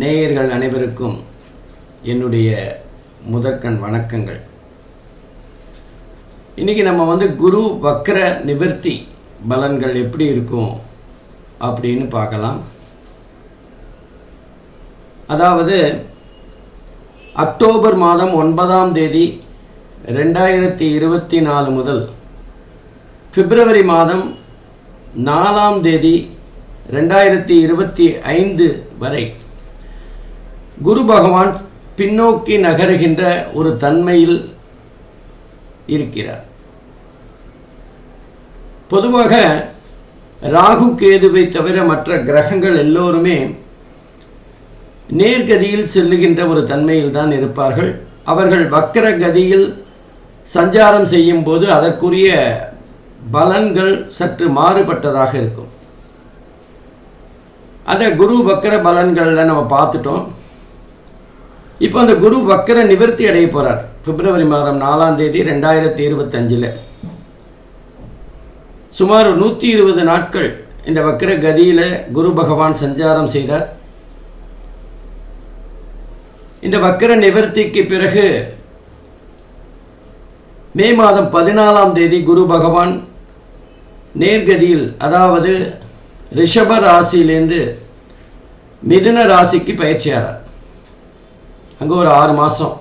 நேயர்கள் அனைவருக்கும் என்னுடைய முதற்கண் வணக்கங்கள். இன்றைக்கி நம்ம குரு வக்ர நிவர்த்தி பலன்கள் எப்படி இருக்கும் அப்படின்னு பார்க்கலாம். அதாவது அக்டோபர் மாதம் 9ஆம் தேதி 2024 முதல் பிப்ரவரி மாதம் 4ஆம் தேதி 2025 வரை குரு பகவான் பின்னோக்கி நகருகின்ற ஒரு தன்மையில் இருக்கிறார். பொதுவாக ராகு கேதுவை தவிர மற்ற கிரகங்கள் எல்லோருமே நேர்கதியில் செல்லுகின்ற ஒரு தன்மையில் தான் இருப்பார்கள். அவர்கள் வக்கர கதியில் சஞ்சாரம் செய்யும் போது அதற்குரிய பலன்கள் சற்று மாறுபட்டதாக இருக்கும். அந்த குரு வக்கர பலன்களில் நம்ம பார்த்துட்டோம். இப்போ அந்த குரு வக்கர நிவர்த்தி அடைய போகிறார் பிப்ரவரி மாதம் 4ஆம் தேதி 2025. சுமார் 120 நாட்கள் இந்த வக்கர கதியில் குரு பகவான் சஞ்சாரம் செய்தார். இந்த வக்கர நிவர்த்திக்கு பிறகு மே மாதம் 14ஆம் தேதி குரு பகவான் நேர்கதியில், அதாவது ரிஷப ராசியிலேருந்து மிதுன ராசிக்கு பயிற்சியாகிறார். அங்கே ஒரு 6 மாதம்.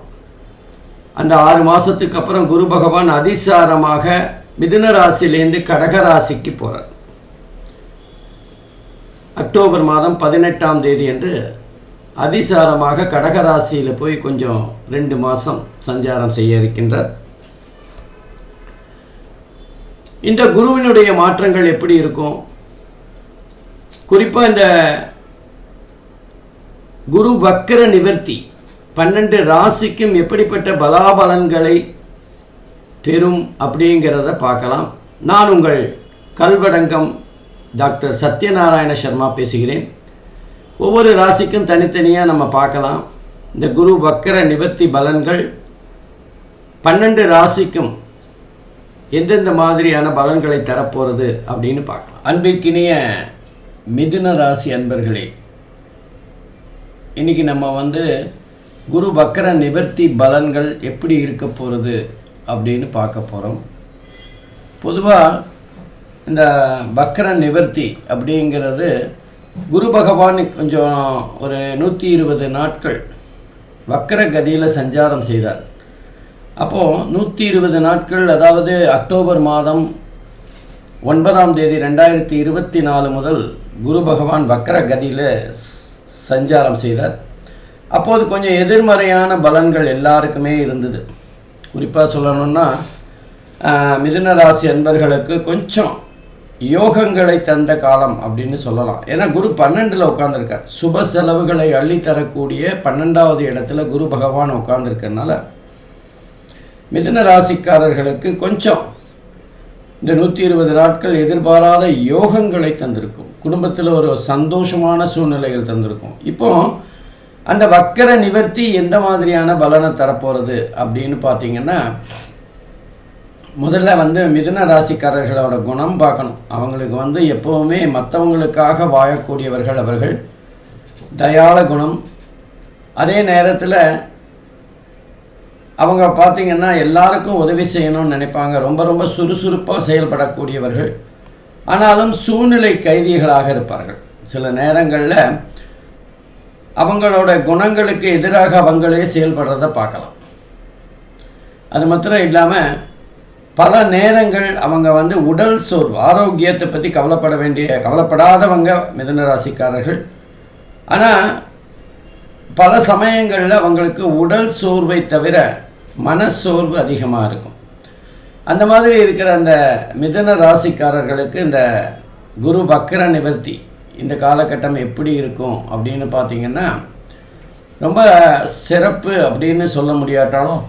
அந்த 6 மாதத்துக்கு அப்புறம் குரு பகவான் அதிசாரமாக மிதுன ராசியிலேருந்து கடக ராசிக்கு போகிறார். அக்டோபர் மாதம் 18ஆம் தேதி என்று அதிசாரமாக கடக ராசியில் போய் கொஞ்சம் 2 மாதம் சஞ்சாரம் செய்ய இருக்கின்றார். இந்த குருவினுடைய மாற்றங்கள் எப்படி இருக்கும்? குறிப்பாக இந்த குரு வக்கர நிவர்த்தி 12 ராசிக்கும் எப்படிப்பட்ட பலாபலன்களை பெறும் அப்படிங்கிறத பார்க்கலாம். நான் உங்கள் கல்வடங்கம் டாக்டர் சத்யநாராயண சர்மா பேசுகிறேன். ஒவ்வொரு ராசிக்கும் தனித்தனியாக நம்ம பார்க்கலாம். இந்த குரு வக்கர நிவர்த்தி பலன்கள் 12 ராசிக்கும் எந்தெந்த மாதிரியான பலன்களை தரப்போகிறது அப்படின்னு பார்க்கலாம். அன்பிற்கினிய மிதுன ராசி அன்பர்களே, இன்றைக்கி நம்ம குரு வக்கர நிவர்த்தி பலன்கள் எப்படி இருக்க போகிறது அப்படின்னு பார்க்க போகிறோம். பொதுவாக இந்த வக்கர நிவர்த்தி அப்படிங்கிறது குரு பகவான் கொஞ்சம் ஒரு 120 நாட்கள் வக்கர கதியில் சஞ்சாரம் செய்தார். அப்போது 120 நாட்கள், அதாவது அக்டோபர் மாதம் 9ஆம் தேதி 2024 முதல் குரு பகவான் வக்கர கதியில் சஞ்சாரம் செய்தார். அப்போது கொஞ்சம் எதிர்மறையான பலன்கள் எல்லாருக்குமே இருந்தது. குறிப்பாக சொல்லணுன்னா மிதுன ராசி அன்பர்களுக்கு கொஞ்சம் யோகங்களை தந்த காலம் அப்படின்னு சொல்லலாம். ஏன்னா குரு 12ல் உட்காந்துருக்கார். சுப செலவுகளை அள்ளித்தரக்கூடிய 12வது இடத்துல குரு பகவான் உட்காந்துருக்கறனால மிதுன ராசிக்காரர்களுக்கு கொஞ்சம் இந்த 120 நாட்கள் எதிர்பாராத யோகங்களை தந்திருக்கும். குடும்பத்தில் ஒரு சந்தோஷமான சூழ்நிலைகள் தந்திருக்கும். இப்போது அந்த வக்கர நிவர்த்தி எந்த மாதிரியான பலனை தரப்போகிறது அப்படின்னு பார்த்தீங்கன்னா, முதல்ல மிதுன ராசிக்காரர்களோட குணம் பார்க்கணும். அவங்களுக்கு எப்போவுமே மற்றவங்களுக்காக வாழக்கூடியவர்கள். அவர்கள் தயாள குணம். அதே நேரத்தில் அவங்க பார்த்திங்கன்னா எல்லாருக்கும் உதவி செய்யணும்னு நினைப்பாங்க. ரொம்ப ரொம்ப சுறுசுறுப்பாக செயல்படக்கூடியவர்கள். ஆனாலும் சூழ்நிலை கைதிகளாக இருப்பார்கள். சில நேரங்களில் அவங்களோட குணங்களுக்கு எதிராக அவங்களே செயல்படுறத பார்க்கலாம். அது மாத்திரம் இல்லாமல் பல நேரங்கள் அவங்க உடல் சோர்வு, ஆரோக்கியத்தை பற்றி கவலைப்படாதவங்க மிதுன ராசிக்காரர்கள். ஆனால் பல சமயங்களில் அவங்களுக்கு உடல் சோர்வை தவிர மனசோர்வு அதிகமாக இருக்கும். அந்த மாதிரி இருக்கிற அந்த மிதுன ராசிக்காரர்களுக்கு இந்த குரு வக்கர நிவர்த்தி இந்த காலகட்டம் எப்படி இருக்கும் அப்படின்னு பார்த்திங்கன்னா, ரொம்ப சிறப்பு அப்படின்னு சொல்ல முடியாட்டாலும்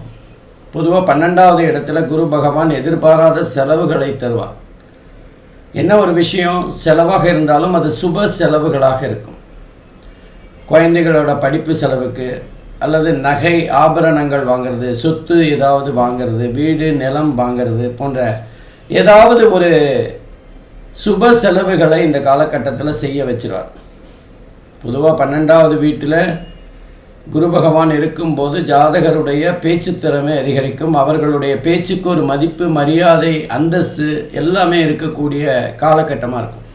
பொதுவாக 12வது இடத்துல குரு பகவான் எதிர்பாராத செலவுகளை தருவார். என்ன ஒரு விஷயம் செலவாக இருந்தாலும் அது சுப செலவுகளாக இருக்கும். குழந்தைகளோட படிப்பு செலவுக்கு, அல்லது நகை ஆபரணங்கள் வாங்கிறது, சொத்து ஏதாவது வாங்கிறது, வீடு நிலம் வாங்கிறது போன்ற ஏதாவது ஒரு சுப செலவுகளை இந்த காலகட்டத்தில் செய்ய வச்சிருவார். பொதுவாக 12வது வீட்டில் குரு பகவான் இருக்கும்போது ஜாதகருடைய பேச்சு திறமை அதிகரிக்கும். அவர்களுடைய பேச்சுக்கு ஒரு மதிப்பு, மரியாதை, அந்தஸ்து எல்லாமே இருக்கக்கூடிய காலகட்டமாக இருக்கும்.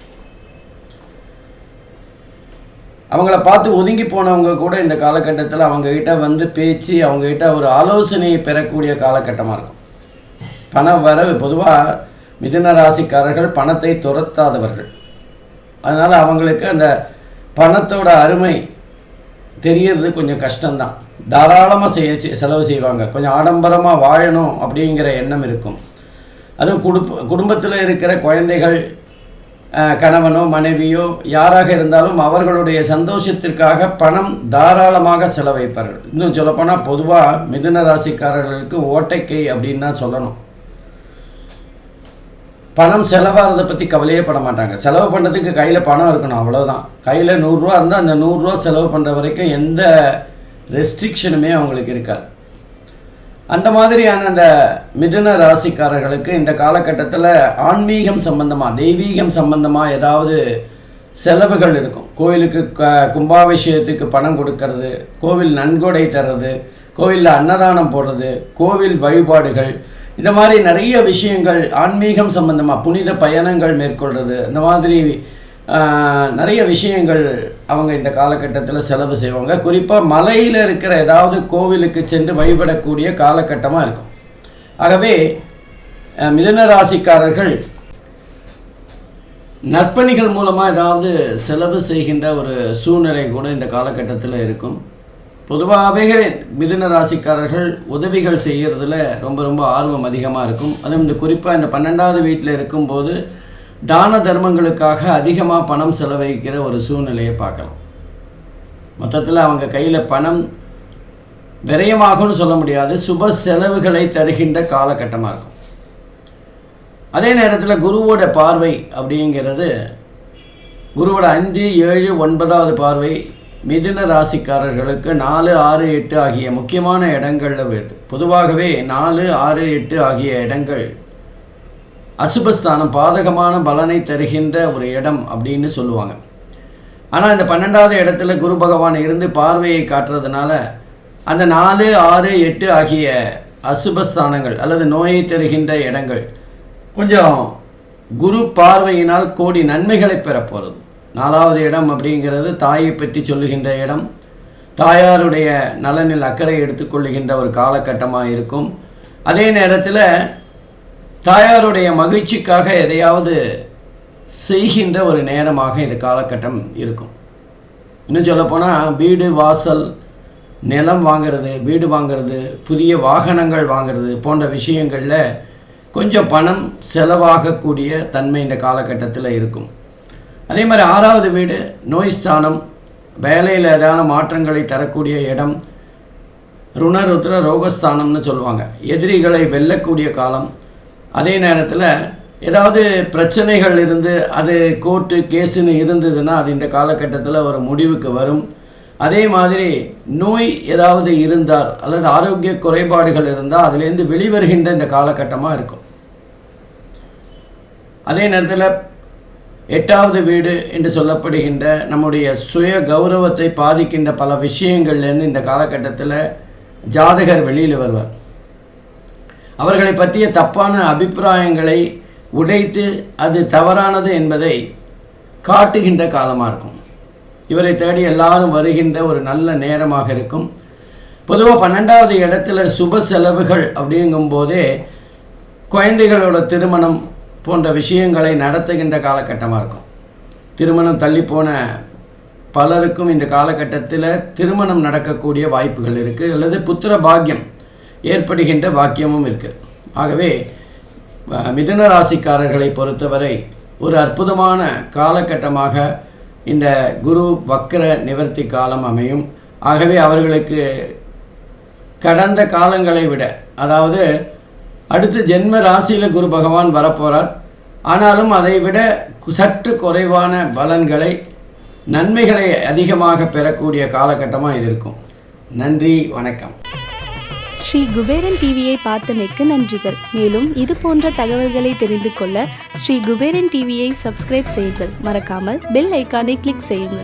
அவங்கள பார்த்து ஒதுங்கி போனவங்க கூட இந்த காலகட்டத்தில் அவங்கக்கிட்ட வந்து பேச்சு, அவங்கக்கிட்ட ஒரு ஆலோசனையை பெறக்கூடிய காலகட்டமாக இருக்கும். பண வரவு, பொதுவாக மிதுன ராசிக்காரர்கள் பணத்தை துரத்தாதவர்கள். அதனால் அவங்களுக்கு அந்த பணத்தோட அருமை தெரியறது கொஞ்சம் கஷ்டம்தான். தாராளமாக செலவு செய்வாங்க. கொஞ்சம் ஆடம்பரமாக வாழணும் அப்படிங்கிற எண்ணம் இருக்கும். அதுவும் குடும்பத்தில் இருக்கிற குழந்தைகள், கணவனோ மனைவியோ யாராக இருந்தாலும் அவர்களுடைய சந்தோஷத்திற்காக பணம் தாராளமாக செலவழிப்பார்கள். இன்னும் சொல்லப்போனால் பொதுவாக மிதுன ராசிக்காரர்களுக்கு ஓட்டைக்கை அப்படின்னு தான் சொல்லணும். பணம் செலவாகிறத பற்றி கவலையே பட மாட்டாங்க. செலவு பண்ணுறதுக்கு கையில் பணம் இருக்கணும், அவ்வளோதான். கையில் 100 ரூபா இருந்தால் அந்த 100 ரூபா செலவு பண்ணுற வரைக்கும் எந்த ரெஸ்ட்ரிக்ஷனுமே அவங்களுக்கு இருக்காது. அந்த மாதிரியான அந்த மிதுன ராசிக்காரர்களுக்கு இந்த காலகட்டத்தில் ஆன்மீகம் சம்பந்தமாக, தெய்வீகம் சம்பந்தமாக ஏதாவது செலவுகள் இருக்கும். கோவிலுக்கு கும்பாபிஷேகத்துக்கு பணம் கொடுக்கறது, கோவில் நன்கொடை தர்றது, கோவிலில் அன்னதானம் போடுறது, கோவில் வழிபாடுகள், இந்த மாதிரி நிறைய விஷயங்கள் ஆன்மீகம் சம்பந்தமாக புனித பயணங்கள் மேற்கொள்கிறது, இந்த மாதிரி நிறைய விஷயங்கள் அவங்க இந்த காலகட்டத்தில் செலவு செய்வாங்க. குறிப்பாக மலையில் இருக்கிற ஏதாவது கோவிலுக்கு சென்று வழிபடக்கூடிய காலகட்டமாக இருக்கும். ஆகவே மிதுன ராசிக்காரர்கள் நற்பணிகள் மூலமாக ஏதாவது செலவு செய்கின்ற ஒரு சூழ்நிலை கூட இந்த காலகட்டத்தில் இருக்கும். பொதுவாகவே மிதுன ராசிக்காரர்கள் உதவிகள் செய்கிறதுல ரொம்ப ஆர்வம் அதிகமாக இருக்கும். அதுவும் இந்த குறிப்பாக இந்த 12வது வீட்டில் இருக்கும்போது தான தர்மங்களுக்காக அதிகமாக பணம் செலவழிக்கிற ஒரு சூழ்நிலையை பார்க்கலாம். மொத்தத்தில் அவங்க கையில் பணம் விரயமாகும்னு சொல்ல முடியாது, சுப செலவுகளை தருகின்ற காலகட்டமாக இருக்கும். அதே நேரத்தில் குருவோட பார்வை அப்படிங்கிறது, குருவோட 5, 7, 9வது பார்வை மிதுன ராசிக்காரர்களுக்கு 4, 6, 8 ஆகிய முக்கியமான இடங்களில் வருது. பொதுவாகவே 4, 6, 8 ஆகிய இடங்கள் அசுபஸ்தானம், பாதகமான பலனை தருகின்ற ஒரு இடம் அப்படின்னு சொல்லுவாங்க. ஆனால் இந்த 12வது இடத்துல குரு பகவான் இருந்து பார்வையை காட்டுறதுனால அந்த 4, 6, 8 ஆகிய அசுபஸ்தானங்கள் அல்லது நோயை தருகின்ற இடங்கள் கொஞ்சம் குரு பார்வையினால் கோடி நன்மைகளை பெறப்போகிறது. 4வது இடம் அப்படிங்கிறது தாயை பற்றி சொல்லுகின்ற இடம், தாயாருடைய நலனில் அக்கறை எடுத்துக்கொள்ளுகின்ற ஒரு காலகட்டமாக இருக்கும். அதே நேரத்தில் தாயாருடைய மகிழ்ச்சிக்காக எதையாவது செய்கின்ற ஒரு நேரமாக இந்த காலகட்டம் இருக்கும். இன்னும் சொல்லப்போனால் வீடு வாசல் நிலம் வாங்கிறது, வீடு வாங்கிறது, புதிய வாகனங்கள் வாங்கிறது போன்ற விஷயங்களில் கொஞ்சம் பணம் செலவாகக்கூடிய தன்மை இந்த காலகட்டத்தில் இருக்கும். அதே மாதிரி 6வது வீடு நோய் ஸ்தானம், வேலையில் ஏதான மாற்றங்களை தரக்கூடிய இடம், ருணருத்ர ரோகஸ்தானம்னு சொல்லுவாங்க, எதிரிகளை வெல்லக்கூடிய காலம். அதே நேரத்தில் ஏதாவது பிரச்சனைகள் இருந்து அது கோர்ட்டு கேஸுன்னு இருந்ததுன்னா அது இந்த காலகட்டத்தில் ஒரு முடிவுக்கு வரும். அதே மாதிரி நோய் ஏதாவது இருந்தால் அல்லது ஆரோக்கிய குறைபாடுகள் இருந்தால் அதிலேருந்து வெளிவருகின்ற இந்த காலகட்டமாக இருக்கும். அதே நேரத்தில் 8வது வீடு என்று சொல்லப்படுகின்ற நம்முடைய சுய கௌரவத்தை பாதிக்கின்ற பல விஷயங்கள்லேருந்து இந்த காலகட்டத்தில் ஜாதகர் வெளியில் வருவார். அவர்களை பற்றிய தப்பான அபிப்பிராயங்களை உடைத்து அது தவறானது என்பதை காட்டுகின்ற காலமாக இருக்கும். இவரை தேடி எல்லாரும் வருகின்ற ஒரு நல்ல நேரமாக இருக்கும். பொதுவாக 12வது இடத்துல சுப செலவுகள் அப்படிங்கும்போதே குழந்தைகளோட திருமணம் போன்ற விஷயங்களை நடத்துகின்ற காலகட்டமாக இருக்கும். திருமணம் தள்ளிப்போன பலருக்கும் இந்த காலகட்டத்தில் திருமணம் நடக்கக்கூடிய வாய்ப்புகள் இருக்குது, அல்லது புத்திர பாக்கியம் ஏற்படுகின்ற வாக்கியமும் இருக்குது. ஆகவே மிதுன ராசிக்காரர்களை பொறுத்தவரை ஒரு அற்புதமான காலகட்டமாக இந்த குரு வக்ர நிவர்த்தி காலம் அமையும். ஆகவே அவர்களுக்கு கடந்த காலங்களை விட, அதாவது அடுத்து ஜென்ம ராசியில் குரு பகவான் வரப்போகிறார், ஆனாலும் அதை விட சற்று குறைவான பலன்களை, நன்மைகளை அதிகமாக பெறக்கூடிய காலகட்டமாக இது இருக்கும். நன்றி, வணக்கம். ஸ்ரீ குபேரன் டிவியை பார்த்தமைக்கு நன்றிகள். மேலும் இது போன்ற தகவல்களை தெரிந்து கொள்ள ஸ்ரீ குபேரன் டிவியை சப்ஸ்கிரைப் செய்யுங்கள். மறக்காமல் பெல் ஐக்கானை கிளிக் செய்யுங்கள்.